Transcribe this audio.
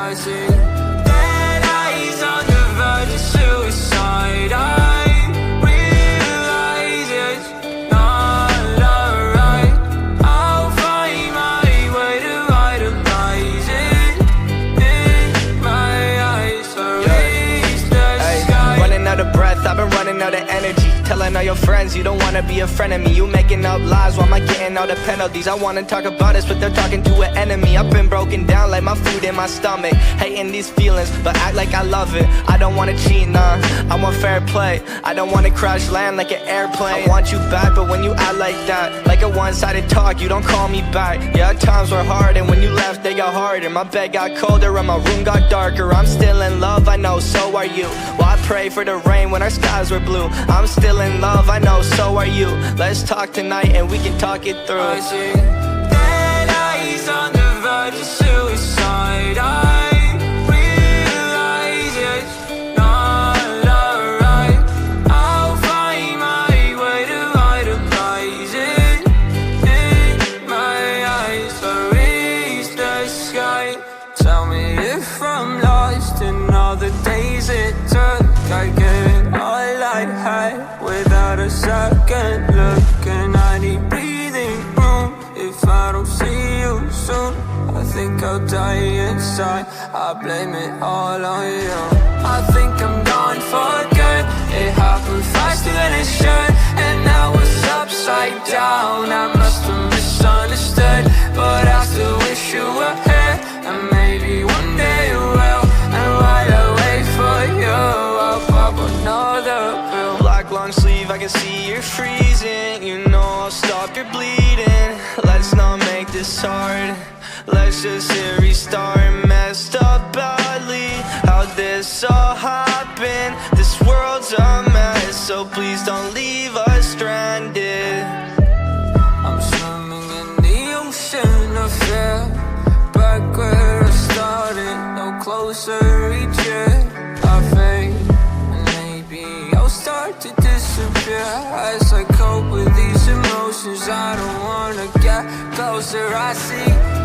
I see dead eyes on the verge of suicide. I realize it's not alright. I'll find my way to idolize it in my eyes. So reach the sky. Running out of breath, I've been running out of energy. Telling all your friends you don't wanna be a friend of me. You making up lies, why am I getting all the penalties? I wanna talk about this, but they're talking to an enemy. I've been broken down like my food in my stomach. Hating these feelings, but act like I love it. I don't wanna cheat, nah, I want fair play. I don't wanna crash land like an airplane. I want you back, but when you act like that, like a one-sided talk, you don't call me back. Yeah, times were hard, and when you left, they got harder. My bed got colder, and my room got darker. I'm still in love, I know, so are you. Well, I pray for the rain when our skies were blue. I'm still in love, I know, so are you. Let's talk tonight and we can talk it through. I see dead eyes on the verge of suicide. I realize it's not alright. I'll find my way to idolize it in my eyes. So reach the sky. Tell me if I'm lost in all the days it took. I get all I had without a second look. And I need breathing room if I don't see you soon. I think I'll die inside, I blame it all on you. I think I'm gone for good. It happened faster than it should, and now it's upside down. I must have misunderstood, but I still wish you were here. And maybe one day you will. And while I wait for you, I'll pop another pill. Black long sleeve, I can see you're freezing. You know I'll stop your bleeding. Let's not make this hard. Let's just hit restart. Messed up badly, how'd this all happen? This world's a mess, so please don't leave us stranded. I'm swimming in the ocean of fear, back where I started, no closer each year. I fade, and maybe I'll start to disappear as I cope with these emotions. I don't wanna get closer, I see